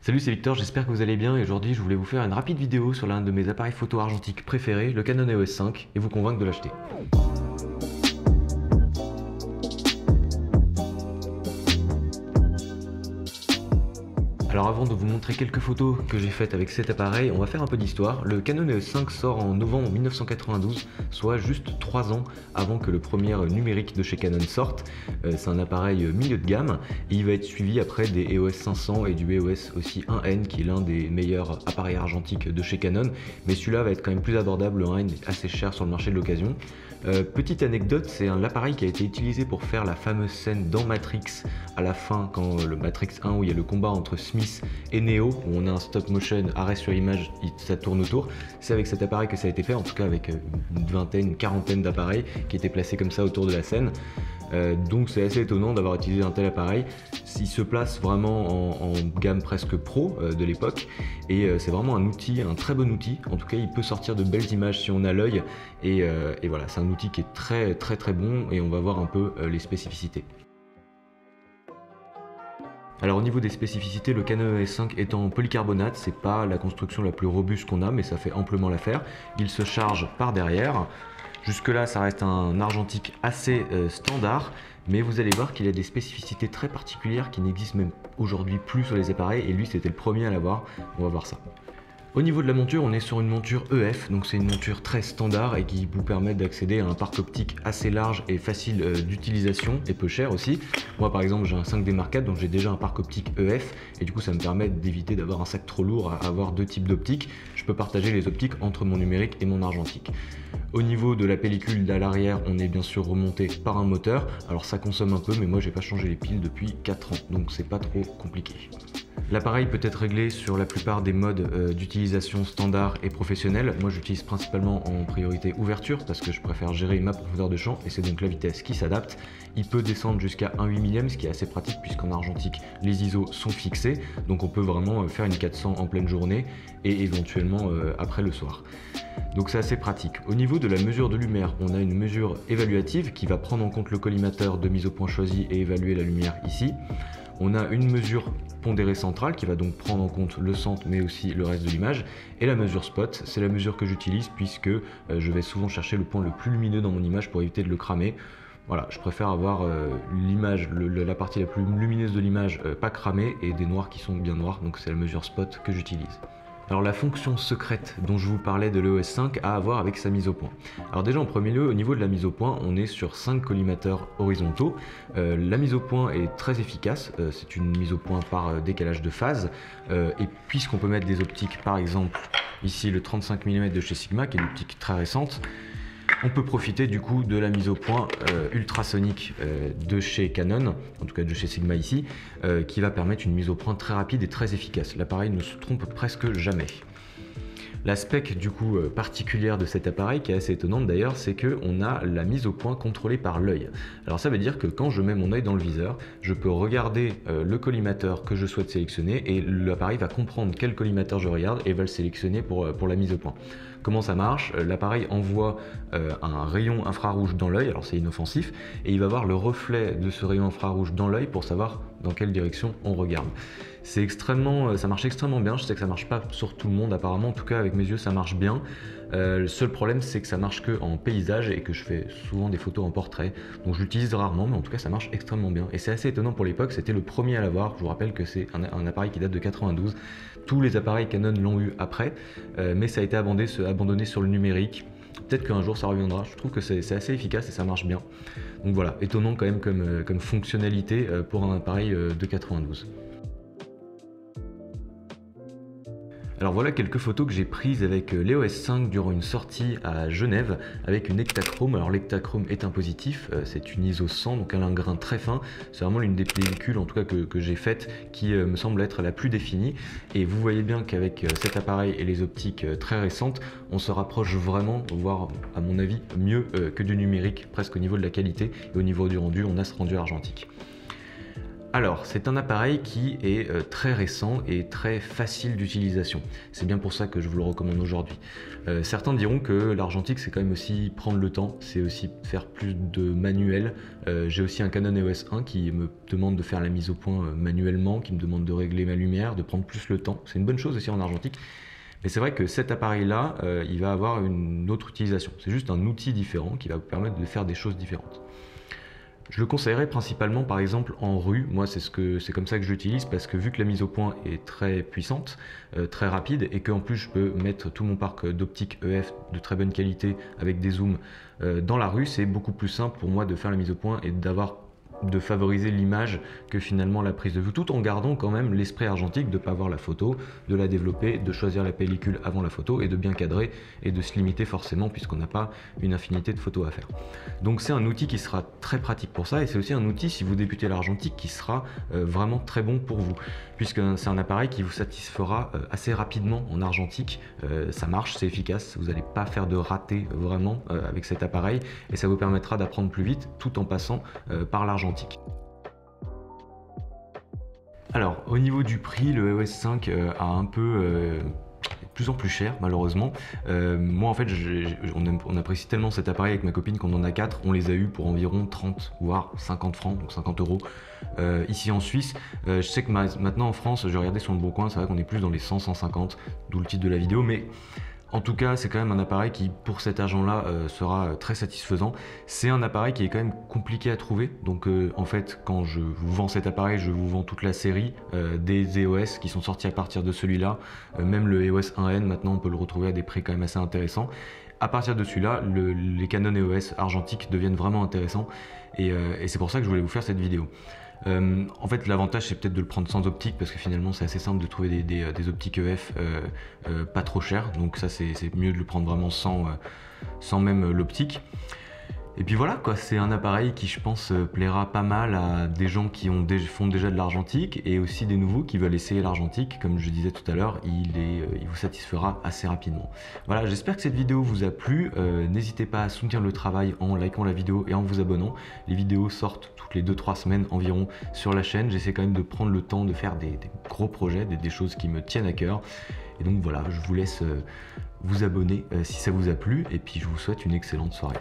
Salut, c'est Victor, j'espère que vous allez bien et aujourd'hui je voulais vous faire une rapide vidéo sur l'un de mes appareils photo argentiques préférés, le Canon EOS 5, et vous convaincre de l'acheter. Alors avant de vous montrer quelques photos que j'ai faites avec cet appareil, on va faire un peu d'histoire. Le Canon EOS 5 sort en novembre 1992, soit juste 3 ans avant que le premier numérique de chez Canon sorte. C'est un appareil milieu de gamme et il va être suivi après des EOS 500 et du EOS aussi 1N qui est l'un des meilleurs appareils argentiques de chez Canon, mais celui-là va être quand même plus abordable, le 1N est assez cher sur le marché de l'occasion. Petite anecdote, c'est l'appareil qui a été utilisé pour faire la fameuse scène dans Matrix à la fin, quand le Matrix 1 où il y a le combat entre Smith et Neo, où on a un stop motion, arrêt sur image, ça tourne autour. C'est avec cet appareil que ça a été fait, en tout cas avec une vingtaine, une quarantaine d'appareils qui étaient placés comme ça autour de la scène. Donc c'est assez étonnant d'avoir utilisé un tel appareil. Il se place vraiment en gamme presque pro de l'époque et c'est vraiment un outil, un très bon outil. En tout cas il peut sortir de belles images si on a l'œil et voilà, c'est un outil qui est très bon et on va voir un peu les spécificités. Alors au niveau des spécificités, le Canon EOS 5 est en polycarbonate, c'est pas la construction la plus robuste qu'on a mais ça fait amplement l'affaire. Il se charge par derrière. Jusque là ça reste un argentique assez standard, mais vous allez voir qu'il a des spécificités très particulières qui n'existent même aujourd'hui plus sur les appareils et lui c'était le premier à l'avoir, on va voir ça. Au niveau de la monture, on est sur une monture EF, donc c'est une monture très standard et qui vous permet d'accéder à un parc optique assez large et facile d'utilisation et peu cher aussi. Moi par exemple j'ai un 5D Mark IV, donc j'ai déjà un parc optique EF et du coup ça me permet d'éviter d'avoir un sac trop lourd à avoir deux types d'optiques. Je peux partager les optiques entre mon numérique et mon argentique. Au niveau de la pellicule à l'arrière, on est bien sûr remonté par un moteur. Alors ça consomme un peu, mais moi j'ai pas changé les piles depuis 4 ans, donc c'est pas trop compliqué. L'appareil peut être réglé sur la plupart des modes d'utilisation standard et professionnel. Moi j'utilise principalement en priorité ouverture parce que je préfère gérer ma profondeur de champ et c'est donc la vitesse qui s'adapte. Il peut descendre jusqu'à 1 8 millième, ce qui est assez pratique puisqu'en argentique les ISO sont fixés, donc on peut vraiment faire une 400 en pleine journée et éventuellement après le soir. Donc c'est assez pratique. Au niveau de la mesure de lumière, on a une mesure évaluative qui va prendre en compte le collimateur de mise au point choisi et évaluer la lumière ici. On a une mesure pondérée centrale qui va donc prendre en compte le centre mais aussi le reste de l'image. Et la mesure spot, c'est la mesure que j'utilise puisque je vais souvent chercher le point le plus lumineux dans mon image pour éviter de le cramer. Voilà, je préfère avoir l'image, la partie la plus lumineuse de l'image pas cramée et des noirs qui sont bien noirs, donc c'est la mesure spot que j'utilise. Alors la fonction secrète dont je vous parlais de l'EOS 5 a à voir avec sa mise au point. Alors déjà en premier lieu, au niveau de la mise au point, on est sur 5 collimateurs horizontaux. La mise au point est très efficace, c'est une mise au point par décalage de phase. Et puisqu'on peut mettre des optiques, par exemple ici le 35 mm de chez Sigma, qui est une optique très récente, on peut profiter du coup de la mise au point ultrasonique de chez Canon, en tout cas de chez Sigma ici, qui va permettre une mise au point très rapide et très efficace. L'appareil ne se trompe presque jamais. La spec du coup particulière de cet appareil, qui est assez étonnante d'ailleurs, c'est qu'on a la mise au point contrôlée par l'œil. Alors ça veut dire que quand je mets mon œil dans le viseur, je peux regarder le collimateur que je souhaite sélectionner et l'appareil va comprendre quel collimateur je regarde et va le sélectionner pour la mise au point. Comment ça marche? L'appareil envoie un rayon infrarouge dans l'œil, alors c'est inoffensif, et il va voir le reflet de ce rayon infrarouge dans l'œil pour savoir dans quelle direction on regarde. C'est extrêmement, ça marche extrêmement bien, je sais que ça marche pas sur tout le monde apparemment, en tout cas avec mes yeux ça marche bien. Le seul problème c'est que ça marche que en paysage et que je fais souvent des photos en portrait, donc je l'utilise rarement mais en tout cas ça marche extrêmement bien. Et c'est assez étonnant pour l'époque, c'était le premier à l'avoir, je vous rappelle que c'est un appareil qui date de 92, tous les appareils Canon l'ont eu après, mais ça a été abandonné sur le numérique. Peut-être qu'un jour ça reviendra, je trouve que c'est assez efficace et ça marche bien. Donc voilà, étonnant quand même comme fonctionnalité pour un appareil de 92. Alors voilà quelques photos que j'ai prises avec l'EOS 5 durant une sortie à Genève avec une Ektachrome. Alors l'Ektachrome est un positif, c'est une ISO 100, donc elle a un grain très fin. C'est vraiment l'une des pellicules en tout cas que j'ai faite qui me semble être la plus définie. Et vous voyez bien qu'avec cet appareil et les optiques très récentes, on se rapproche vraiment, voire à mon avis mieux que du numérique, presque au niveau de la qualité et au niveau du rendu, on a ce rendu argentique. Alors, c'est un appareil qui est très récent et très facile d'utilisation. C'est bien pour ça que je vous le recommande aujourd'hui. Certains diront que l'argentique, c'est quand même aussi prendre le temps, c'est aussi faire plus de manuel. J'ai aussi un Canon EOS 1 qui me demande de faire la mise au point manuellement, qui me demande de régler ma lumière, de prendre plus le temps. C'est une bonne chose aussi en argentique. Mais c'est vrai que cet appareil-là, il va avoir une autre utilisation. C'est juste un outil différent qui va vous permettre de faire des choses différentes. Je le conseillerais principalement par exemple en rue, moi c'est comme ça que je l'utilise parce que vu que la mise au point est très puissante, très rapide et qu'en plus je peux mettre tout mon parc d'optique EF de très bonne qualité avec des zooms dans la rue, c'est beaucoup plus simple pour moi de faire la mise au point et de favoriser l'image que finalement la prise de vue, tout en gardant quand même l'esprit argentique de ne pas voir la photo, de la développer, de choisir la pellicule avant la photo et de bien cadrer et de se limiter forcément puisqu'on n'a pas une infinité de photos à faire. Donc c'est un outil qui sera très pratique pour ça et c'est aussi un outil si vous débutez l'argentique qui sera vraiment très bon pour vous puisque c'est un appareil qui vous satisfera assez rapidement en argentique. Ça marche, c'est efficace, vous n'allez pas faire de raté vraiment avec cet appareil et ça vous permettra d'apprendre plus vite tout en passant par l'argentique. Alors au niveau du prix, le EOS 5 a un peu de plus en plus cher malheureusement. Moi en fait on apprécie tellement cet appareil avec ma copine qu'on en a 4, on les a eu pour environ 30 voire 50 francs, donc 50 euros ici en Suisse. Je sais que maintenant en France, j'ai regardé sur le bon coin, c'est vrai qu'on est plus dans les 100-150, d'où le titre de la vidéo, mais en tout cas, c'est quand même un appareil qui, pour cet argent-là, sera très satisfaisant. C'est un appareil qui est quand même compliqué à trouver. Donc, en fait, quand je vous vends cet appareil, je vous vends toute la série des EOS qui sont sortis à partir de celui-là. Même le EOS 1N, maintenant, on peut le retrouver à des prix quand même assez intéressants. À partir de celui-là, les Canon EOS argentiques deviennent vraiment intéressants. Et c'est pour ça que je voulais vous faire cette vidéo. En fait, l'avantage c'est peut-être de le prendre sans optique parce que finalement c'est assez simple de trouver des optiques EF pas trop chères, donc ça c'est mieux de le prendre vraiment sans même l'optique. Et puis voilà quoi, c'est un appareil qui je pense plaira pas mal à des gens qui font déjà de l'argentique et aussi des nouveaux qui veulent essayer l'argentique. Comme je disais tout à l'heure, il vous satisfera assez rapidement. Voilà, j'espère que cette vidéo vous a plu. N'hésitez pas à soutenir le travail en likant la vidéo et en vous abonnant. Les vidéos sortent toutes les 2-3 semaines environ sur la chaîne. J'essaie quand même de prendre le temps de faire des gros projets, des choses qui me tiennent à cœur. Et donc voilà, je vous laisse vous abonner si ça vous a plu et puis je vous souhaite une excellente soirée.